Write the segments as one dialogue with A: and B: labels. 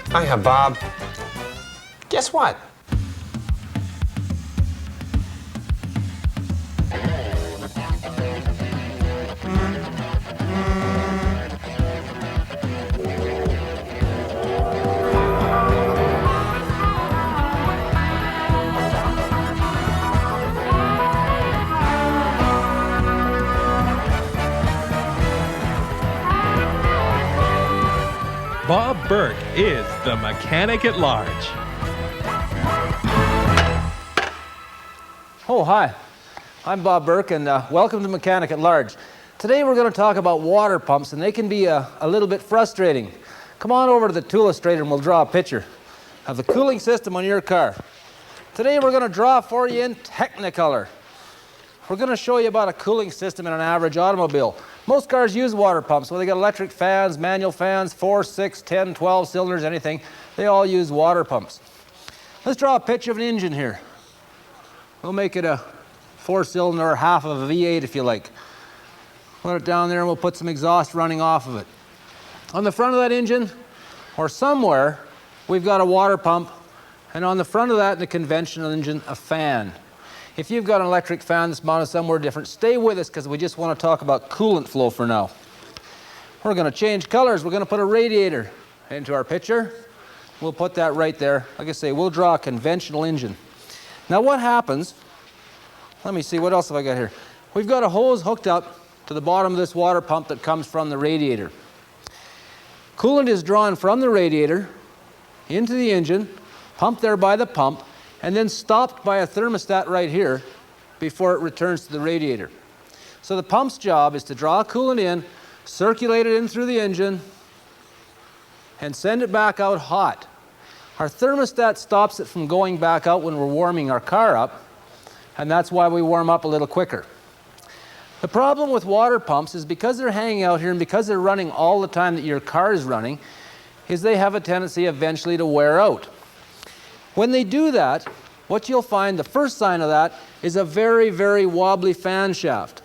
A: Hiya, Bob. Guess what?
B: Bob Bourke is the mechanic at large.
C: Oh, hi. I'm Bob Bourke, and welcome to Mechanic at Large. Today we're going to talk about water pumps, and they can be a little bit frustrating. Come on over to the tool illustrator and we'll draw a picture of the cooling system on your car. Today we're going to draw for you in Technicolor. We're going to show you about a cooling system in an average automobile. Most cars use water pumps, whether they got electric fans, manual fans, 4, 6, 10, 12 cylinders, anything. They all use water pumps. Let's draw a picture of an engine here. We'll make it a 4-cylinder or half of a V8 if you like. Put it down there and we'll put some exhaust running off of it. On the front of that engine, or somewhere, we've got a water pump, and on the front of that, in the conventional engine, a fan. If you've got an electric fan that's mounted somewhere different, stay with us because we just want to talk about coolant flow for now. We're going to change colors. We're going to put a radiator into our picture. We'll put that right there. Like I say, we'll draw a conventional engine. Now what happens, let me see, what else have I got here? We've got a hose hooked up to the bottom of this water pump that comes from the radiator. Coolant is drawn from the radiator into the engine, pumped there by the pump, and then stopped by a thermostat right here before it returns to the radiator. So the pump's job is to draw coolant in, circulate it in through the engine, and send it back out hot. Our thermostat stops it from going back out when we're warming our car up, and that's why we warm up a little quicker. The problem with water pumps is because they're hanging out here and because they're running all the time that your car is running, is they have a tendency eventually to wear out. When they do that, what you'll find, the first sign of that, is a very, very wobbly fan shaft.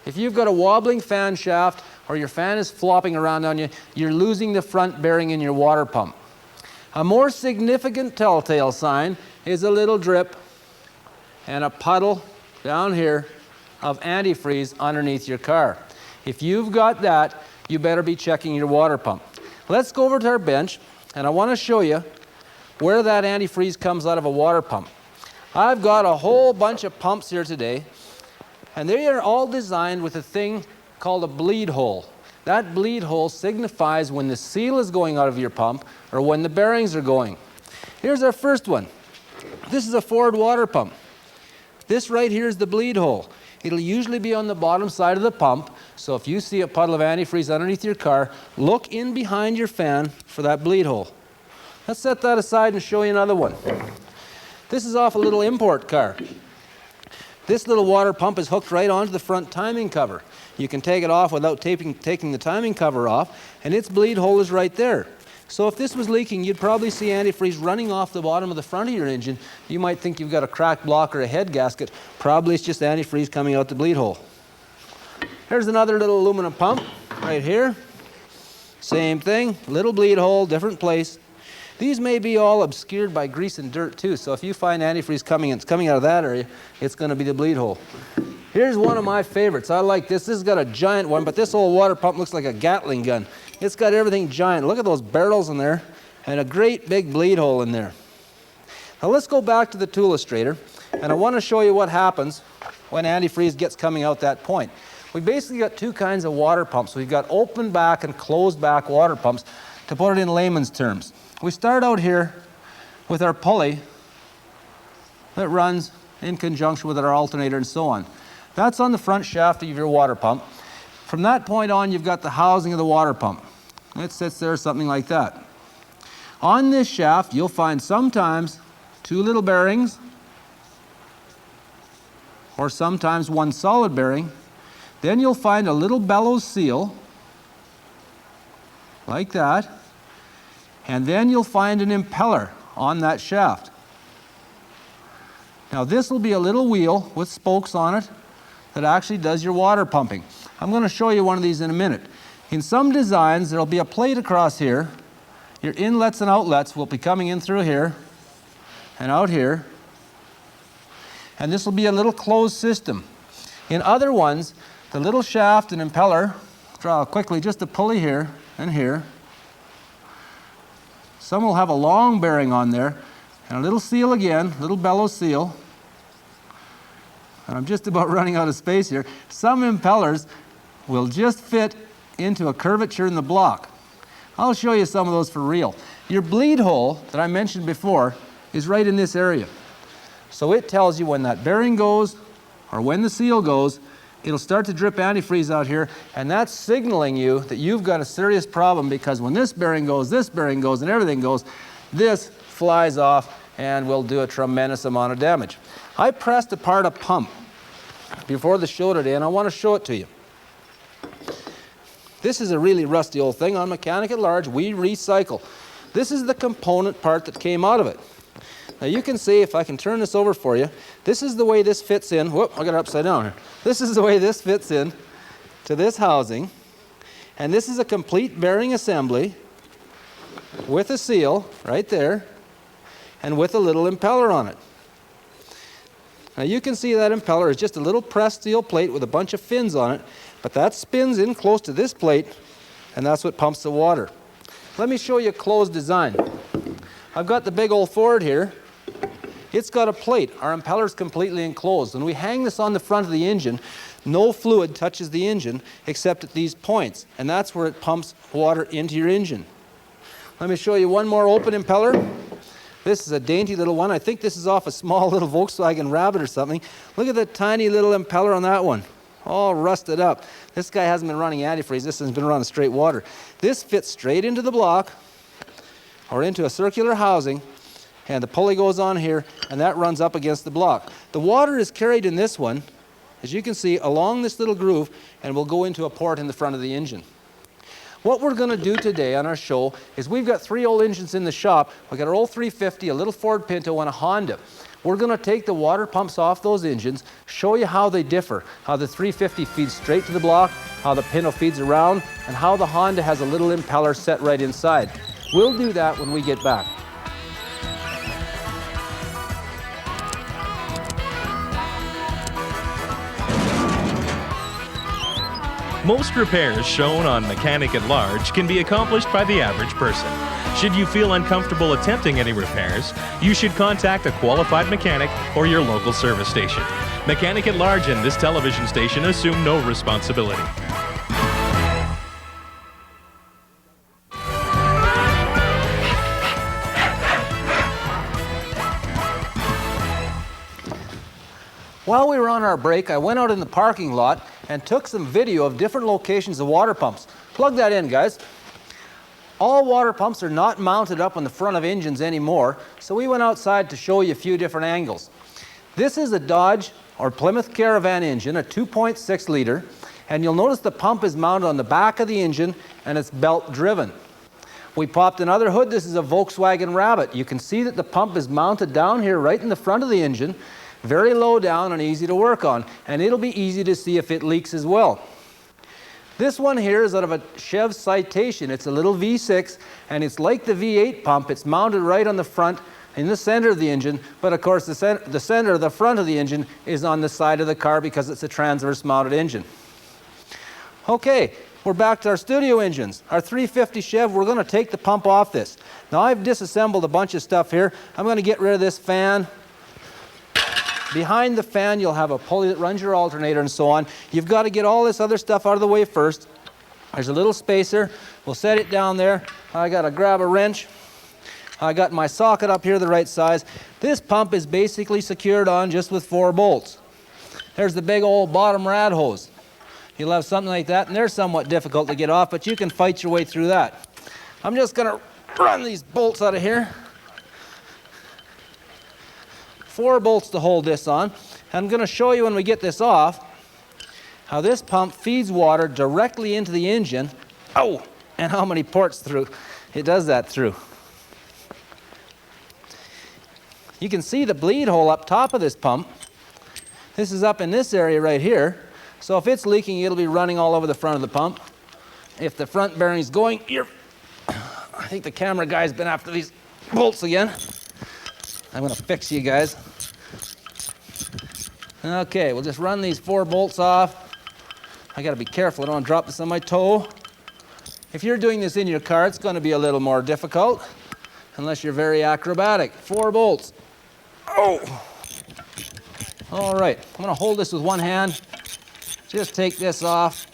C: If you've got a wobbling fan shaft or your fan is flopping around on you, you're losing the front bearing in your water pump. A more significant telltale sign is a little drip and a puddle down here of antifreeze underneath your car. If you've got that, you better be checking your water pump. Let's go over to our bench, and I want to show you where that antifreeze comes out of a water pump. I've got a whole bunch of pumps here today, and they are all designed with a thing called a bleed hole. That bleed hole signifies when the seal is going out of your pump or when the bearings are going. Here's our first one. This is a Ford water pump. This right here is the bleed hole. It'll usually be on the bottom side of the pump, so if you see a puddle of antifreeze underneath your car, look in behind your fan for that bleed hole. Let's set that aside and show you another one. This is off a little import car. This little water pump is hooked right onto the front timing cover. You can take it off without taking the timing cover off, and its bleed hole is right there. So if this was leaking, you'd probably see antifreeze running off the bottom of the front of your engine. You might think you've got a cracked block or a head gasket. Probably it's just antifreeze coming out the bleed hole. Here's another little aluminum pump right here. Same thing, little bleed hole, different place. These may be all obscured by grease and dirt too, so if you find antifreeze coming out of that area, it's going to be the bleed hole. Here's one of my favorites. I like this. This has got a giant one, but this old water pump looks like a Gatling gun. It's got everything giant. Look at those barrels in there and a great big bleed hole in there. Now let's go back to the tool illustrator, and I want to show you what happens when antifreeze gets coming out that point. We've basically got two kinds of water pumps. We've got open back and closed back water pumps, to put it in layman's terms. We start out here with our pulley that runs in conjunction with our alternator and so on. That's on the front shaft of your water pump. From that point on, you've got the housing of the water pump. It sits there something like that. On this shaft, you'll find sometimes two little bearings, or sometimes one solid bearing. Then you'll find a little bellows seal, like that. And then you'll find an impeller on that shaft. Now this will be a little wheel with spokes on it that actually does your water pumping. I'm going to show you one of these in a minute. In some designs, there'll be a plate across here your inlets and outlets will be coming in through here and out here. And this will be a little closed system. In other ones, the little shaft and impeller, draw quickly just a pulley here and here. Some will have a long bearing on there, and a little seal again, little bellows seal. And I'm just about running out of space here. Some impellers will just fit into a curvature in the block. I'll show you some of those for real. Your bleed hole that I mentioned before is right in this area. So it tells you when that bearing goes or when the seal goes, it'll start to drip antifreeze out here, and that's signaling you that you've got a serious problem, because when this bearing goes, and everything goes, this flies off and will do a tremendous amount of damage. I pressed apart a pump before the show today, and I want to show it to you. This is a really rusty old thing. On Mechanic at Large, we recycle. This is the component part that came out of it. Now you can see, if I can turn this over for you, this is the way this fits in. Whoop, I got it upside down here. This is the way this fits in to this housing. And this is a complete bearing assembly with a seal right there and with a little impeller on it. Now you can see that impeller is just a little pressed steel plate with a bunch of fins on it, but that spins in close to this plate, and that's what pumps the water. Let me show you a closed design. I've got the big old Ford here. It's got a plate. Our impeller's completely enclosed. When we hang this on the front of the engine, no fluid touches the engine except at these points, and that's where it pumps water into your engine. Let me show you one more open impeller. This is a dainty little one. I think this is off a small little Volkswagen Rabbit or something. Look at the tiny little impeller on that one. All rusted up. This guy hasn't been running antifreeze. This has been running straight water. This fits straight into the block or into a circular housing, and the pulley goes on here, and that runs up against the block. The water is carried in this one, as you can see, along this little groove, and will go into a port in the front of the engine. What we're going to do today on our show is, we've got 3 old engines in the shop. We've got our old 350, a little Ford Pinto, and a Honda. We're going to take the water pumps off those engines, show you how they differ, how the 350 feeds straight to the block, how the Pinto feeds around, and how the Honda has a little impeller set right inside. We'll do that when we get back.
B: Most repairs shown on Mechanic at Large can be accomplished by the average person. Should you feel uncomfortable attempting any repairs, you should contact a qualified mechanic or your local service station. Mechanic at Large and this television station assume no responsibility.
C: While we were on our break, I went out in the parking lot and took some video of different locations of water pumps. Plug that in, guys. All water pumps are not mounted up on the front of engines anymore, so we went outside to show you a few different angles. This is a Dodge or Plymouth Caravan engine, a 2.6 liter, and you'll notice the pump is mounted on the back of the engine and it's belt driven. We popped another hood. This is a Volkswagen Rabbit. You can see that the pump is mounted down here right in the front of the engine, very low down and easy to work on, and it'll be easy to see if it leaks as well. This one here is out of a Chev Citation. It's a little V6, and it's like the V8 pump. It's mounted right on the front in the center of the engine, but of course the center of the front of the engine is on the side of the car because it's a transverse mounted engine. Okay, we're back to our studio engines. Our 350 Chev, we're going to take the pump off this. Now I've disassembled a bunch of stuff here. I'm going to get rid of this fan. Behind the fan, you'll have a pulley that runs your alternator and so on. You've got to get all this other stuff out of the way first. There's a little spacer. We'll set it down there. I got to grab a wrench. I got my socket up here the right size. This pump is basically secured on just with 4 bolts. There's the big old bottom rad hose. You'll have something like that, and they're somewhat difficult to get off, but you can fight your way through that. I'm just going to run these bolts out of here. 4 bolts to hold this on. I'm going to show you when we get this off how this pump feeds water directly into the engine. Oh, and how many ports through it does that through. You can see the bleed hole up top of this pump. This is up in this area right here. So if it's leaking, it'll be running all over the front of the pump. If the front bearing's going, I think the camera guy's been after these bolts again. I'm gonna fix you guys. Okay, we'll just run these 4 bolts off. I gotta be careful, I don't wanna drop this on my toe. If you're doing this in your car, it's gonna be a little more difficult, unless you're very acrobatic. 4 bolts. Oh! All right, I'm gonna hold this with one hand. Just take this off.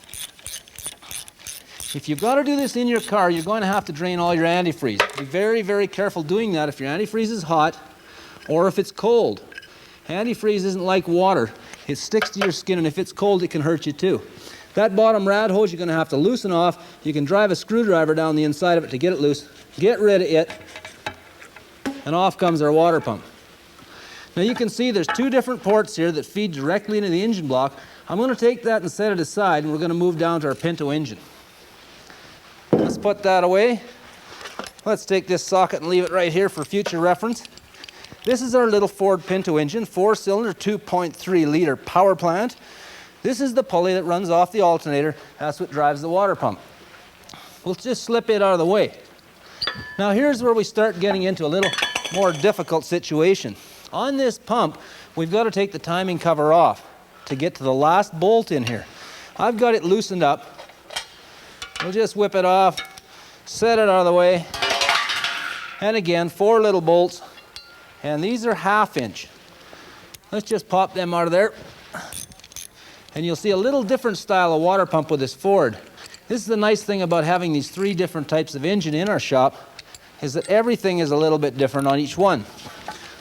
C: If you've got to do this in your car, you're going to have to drain all your antifreeze. Be very, very careful doing that if your antifreeze is hot or if it's cold. Antifreeze isn't like water. It sticks to your skin, and if it's cold, it can hurt you too. That bottom rad hose you're going to have to loosen off. You can drive a screwdriver down the inside of it to get it loose. Get rid of it, and off comes our water pump. Now you can see there's 2 different ports here that feed directly into the engine block. I'm going to take that and set it aside, and we're going to move down to our Pinto engine. Let's put that away. Let's take this socket and leave it right here for future reference. This is our little Ford Pinto engine, 4-cylinder, 2.3-liter power plant. This is the pulley that runs off the alternator. That's what drives the water pump. We'll just slip it out of the way. Now here's where we start getting into a little more difficult situation. On this pump, we've got to take the timing cover off to get to the last bolt in here. I've got it loosened up. We'll just whip it off, set it out of the way, and again, 4 little bolts, and these are 1/2 inch. Let's just pop them out of there, and you'll see a little different style of water pump with this Ford. This is the nice thing about having these 3 different types of engine in our shop, is that everything is a little bit different on each one.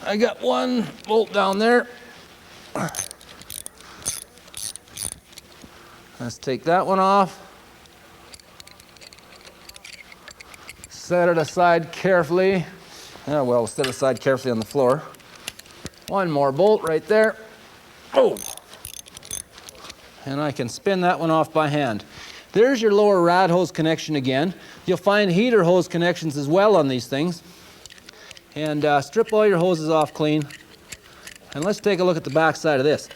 C: I got 1 bolt down there. Let's take that one off. Set it aside carefully. Yeah, well, set it aside carefully on the floor. 1 more bolt right there. Oh! And I can spin that one off by hand. There's your lower rad hose connection again. You'll find heater hose connections as well on these things. And strip all your hoses off clean. And let's take a look at the back side of this.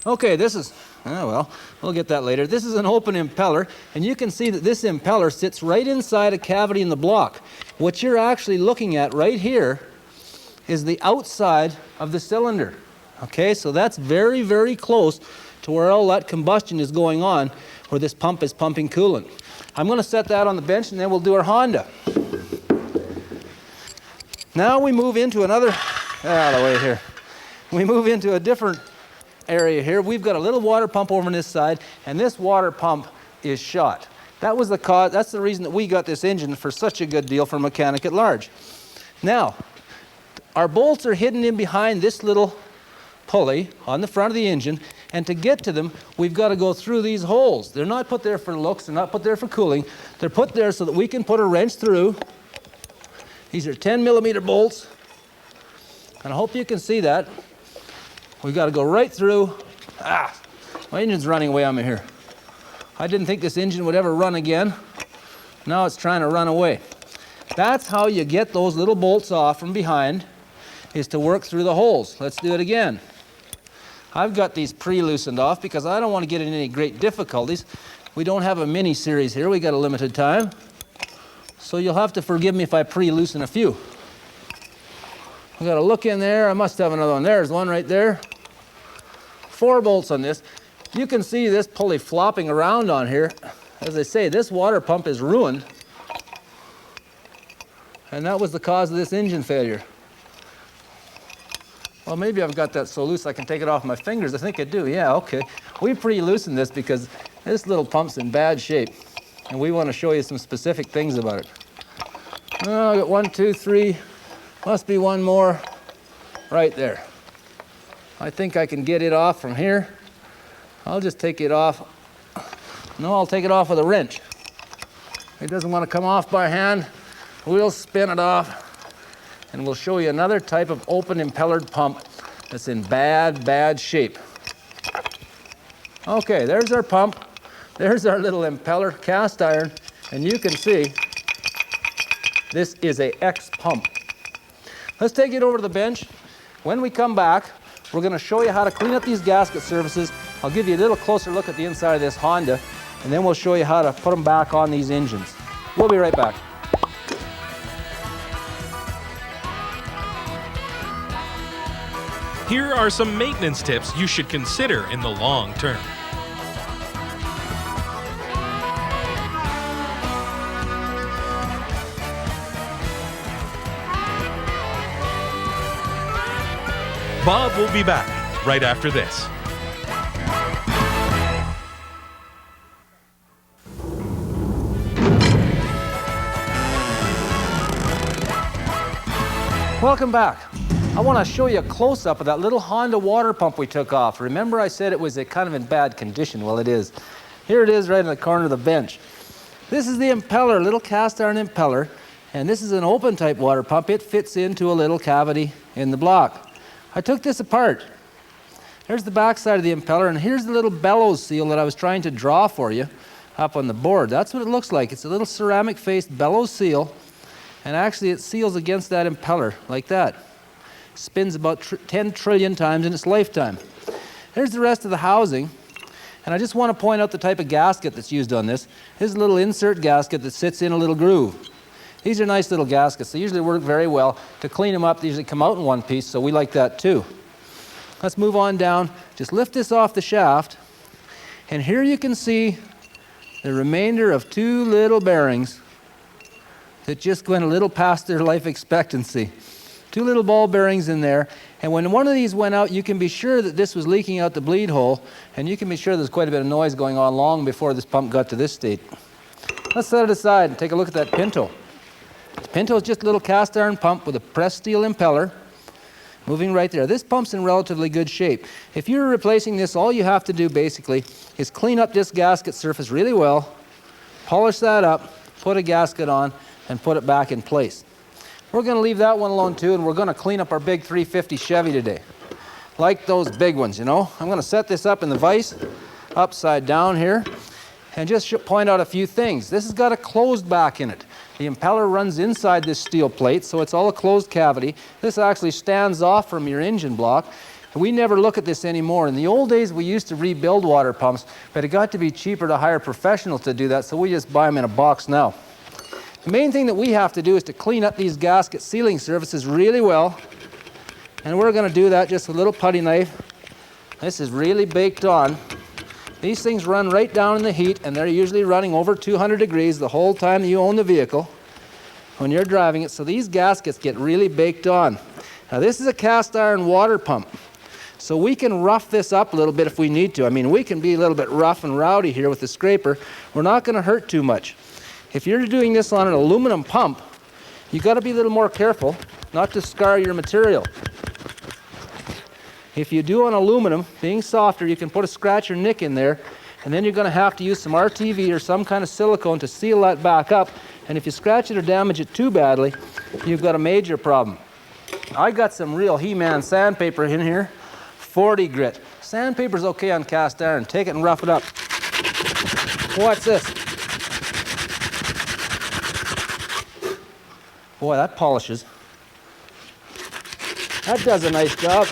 C: Okay, this is, oh well, we'll get that later. This is an open impeller, and you can see that this impeller sits right inside a cavity in the block. What you're actually looking at right here is the outside of the cylinder. Okay, so that's very, very close to where all that combustion is going on, where this pump is pumping coolant. I'm going to set that on the bench, and then we'll do our Honda. Now we move into another, out of the way here. We move into a different area here. We've got a little water pump over on this side, and this water pump is shot. That was the cause, that's the reason that we got this engine for such a good deal from Mechanic at Large. Now, our bolts are hidden in behind this little pulley on the front of the engine, and to get to them, we've got to go through these holes. They're not put there for looks, they're not put there for cooling. They're put there so that we can put a wrench through. These are 10mm bolts, and I hope you can see that. We've got to go right through. Ah, my engine's running away on me here. I didn't think this engine would ever run again. Now it's trying to run away. That's how you get those little bolts off from behind, is to work through the holes. Let's do it again. I've got these pre-loosened off because I don't want to get in any great difficulties. We don't have a mini series here. We got a limited time. So you'll have to forgive me if I pre-loosen a few. I've got to look in there. I must have another one. There's one right there. 4 bolts on this. You can see this pulley flopping around on here. As I say, this water pump is ruined. And that was the cause of this engine failure. Well, maybe I've got that so loose I can take it off my fingers. I think I do. Yeah, okay. We pre-loosened this because this little pump's in bad shape. And we want to show you some specific things about it. Oh, I got 1, 2, 3. Must be 1 more right there. I think I can get it off from here. I'll just take it off. No, I'll take it off with a wrench. It doesn't want to come off by hand. We'll spin it off, and we'll show you another type of open impellered pump that's in bad, bad shape. Okay, there's our pump. There's our little impeller, cast iron, and you can see this is a X pump. Let's take it over to the bench. When we come back, we're going to show you how to clean up these gasket surfaces. I'll give you a little closer look at the inside of this Honda, and then we'll show you how to put them back on these engines. We'll be right back.
B: Here are some maintenance tips you should consider in the long term. Bob will be back right after this.
C: Welcome back. I want to show you a close-up of that little Honda water pump we took off. Remember I said it was kind of in bad condition? Well, it is. Here it is right in the corner of the bench. This is the impeller, little cast iron impeller, and this is an open type water pump. It fits into a little cavity in the block. I took this apart. There's the back side of the impeller, and here's the little bellows seal that I was trying to draw for you up on the board. That's what it looks like. It's a little ceramic-faced bellows seal, and actually it seals against that impeller like that. Spins about 10 trillion times in its lifetime. There's the rest of the housing, and I just want to point out the type of gasket that's used on this. This is a little insert gasket that sits in a little groove. These are nice little gaskets. They usually work very well. To clean them up, they usually come out in one piece, so we like that too. Let's move on down. Just lift this off the shaft, and here you can see the remainder of two little bearings that just went a little past their life expectancy. Two little ball bearings in there, and when one of these went out, you can be sure that this was leaking out the bleed hole, and you can be sure there's quite a bit of noise going on long before this pump got to this state. Let's set it aside and take a look at that Pinto. The Pinto is just a little cast iron pump with a pressed steel impeller moving right there. This pump's in relatively good shape. If you're replacing this, all you have to do basically is clean up this gasket surface really well, polish that up, put a gasket on, and put it back in place. We're going to leave that one alone too, and we're going to clean up our big 350 Chevy today. Like those big ones, you know. I'm going to set this up in the vise, upside down here, and just point out a few things. This has got a closed back in it. The impeller runs inside this steel plate, so it's all a closed cavity. This actually stands off from your engine block. We never look at this anymore. In the old days, we used to rebuild water pumps, but it got to be cheaper to hire professionals to do that, so we just buy them in a box now. The main thing that we have to do is to clean up these gasket sealing surfaces really well, and we're going to do that just with a little putty knife. This is really baked on. These things run right down in the heat, and they're usually running over 200 degrees the whole time you own the vehicle when you're driving it, so these gaskets get really baked on. Now this is a cast iron water pump, so we can rough this up a little bit if we need to. I mean, we can be a little bit rough and rowdy here with the scraper. We're not going to hurt too much. If you're doing this on an aluminum pump, you've got to be a little more careful not to scar your material. If you do on aluminum, being softer, you can put a scratch or nick in there, and then you're going to have to use some RTV or some kind of silicone to seal that back up, and if you scratch it or damage it too badly, you've got a major problem. I got some real He-Man sandpaper in here, 40 grit. Sandpaper's okay on cast iron. Take it and rough it up. What's this? Boy, that polishes. That does a nice job.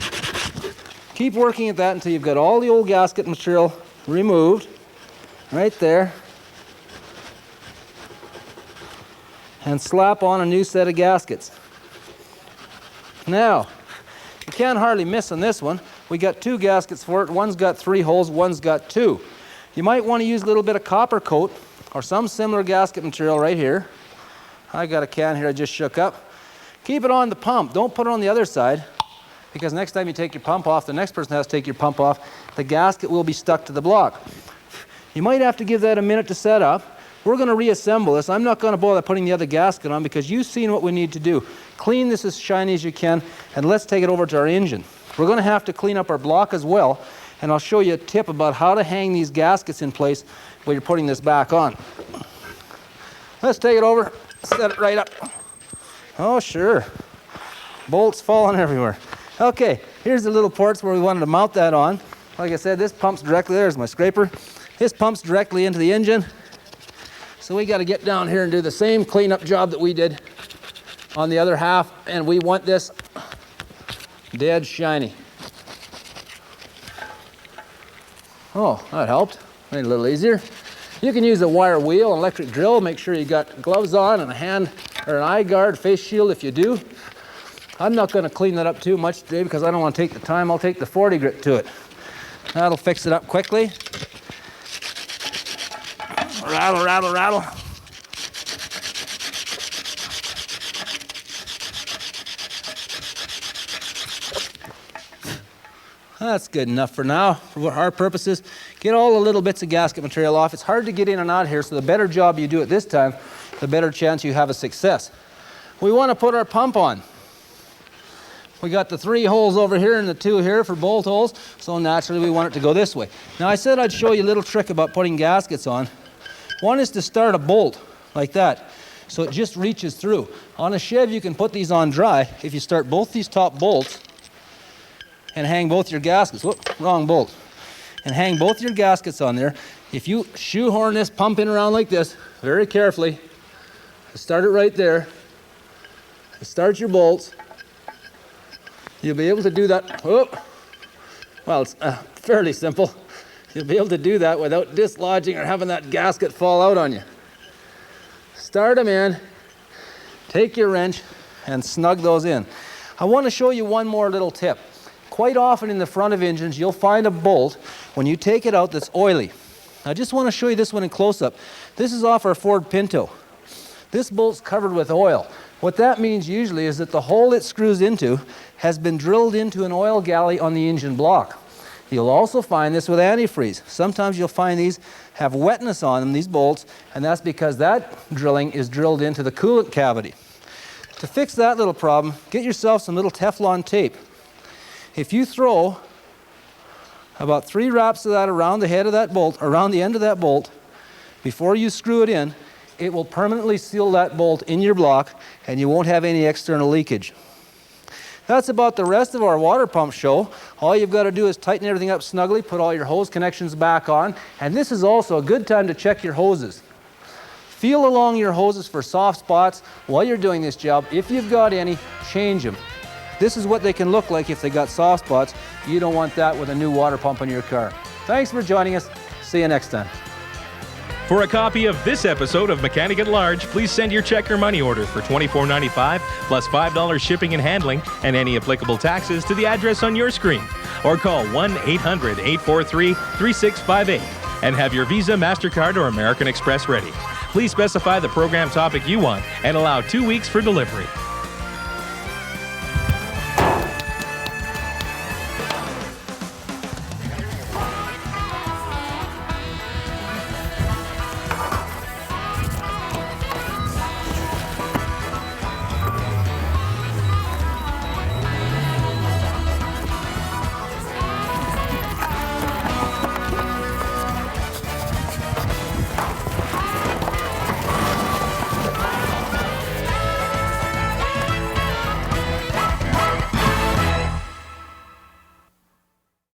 C: Keep working at that until you've got all the old gasket material removed, right there. And slap on a new set of gaskets. Now, you can't hardly miss on this one. We got two gaskets for it. One's got 3 holes, one's got 2. You might want to use a little bit of copper coat or some similar gasket material right here. I got a can here I just shook up. Keep it on the pump. Don't put it on the other side, because next time you take your pump off, the next person has to take your pump off. The gasket will be stuck to the block. You might have to give that a minute to set up. We're going to reassemble this. I'm not going to bother putting the other gasket on because you've seen what we need to do. Clean this as shiny as you can, and let's take it over to our engine. We're going to have to clean up our block as well, and I'll show you a tip about how to hang these gaskets in place while you're putting this back on. Let's take it over, set it right up. Oh, sure. Bolts falling everywhere. Okay, here's the little ports where we wanted to mount that on. Like I said, this pumps directly, there's my scraper. This pumps directly into the engine. So we got to get down here and do the same cleanup job that we did on the other half, and we want this dead shiny. Oh, that helped. Made it a little easier. You can use a wire wheel, an electric drill. Make sure you got gloves on and a hand or an eye guard, face shield if you do. I'm not going to clean that up too much today because I don't want to take the time. I'll take the 40 grit to it. That'll fix it up quickly. Rattle, rattle, rattle. That's good enough for now, for our purposes. Get all the little bits of gasket material off. It's hard to get in and out here, so the better job you do it this time, the better chance you have of success. We want to put our pump on. We got the 3 holes over here and the 2 here for bolt holes, so naturally we want it to go this way. Now I said I'd show you a little trick about putting gaskets on. One is to start a bolt like that, so it just reaches through. On a Chev you can put these on dry. If you start both these top bolts and hang both your gaskets, whoop, wrong bolt, and hang both your gaskets on there. If you shoehorn this pump in around like this, very carefully, start it right there, start your bolts, you'll be able to do that. Whoop. Well, it's fairly simple. You'll be able to do that without dislodging or having that gasket fall out on you. Start them in, take your wrench, and snug those in. I want to show you one more little tip. Quite often in the front of engines, you'll find a bolt when you take it out that's oily. I just want to show you this one in close-up. This is off our Ford Pinto. This bolt's covered with oil. What that means usually is that the hole it screws into has been drilled into an oil galley on the engine block. You'll also find this with antifreeze. Sometimes you'll find these have wetness on them, these bolts, and that's because that drilling is drilled into the coolant cavity. To fix that little problem, get yourself some little Teflon tape. If you throw about 3 wraps of that around the head of that bolt, around the end of that bolt, before you screw it in, it will permanently seal that bolt in your block and you won't have any external leakage. That's about the rest of our water pump show. All you've got to do is tighten everything up snugly, put all your hose connections back on, and this is also a good time to check your hoses. Feel along your hoses for soft spots while you're doing this job. If you've got any, change them. This is what they can look like if they got soft spots. You don't want that with a new water pump in your car. Thanks for joining us. See you next time.
B: For a copy of this episode of Mechanic at Large, please send your check or money order for $24.95 plus $5 shipping and handling and any applicable taxes to the address on your screen. Or call 1-800-843-3658 and have your Visa, MasterCard, or American Express ready. Please specify the program topic you want and allow 2 weeks for delivery.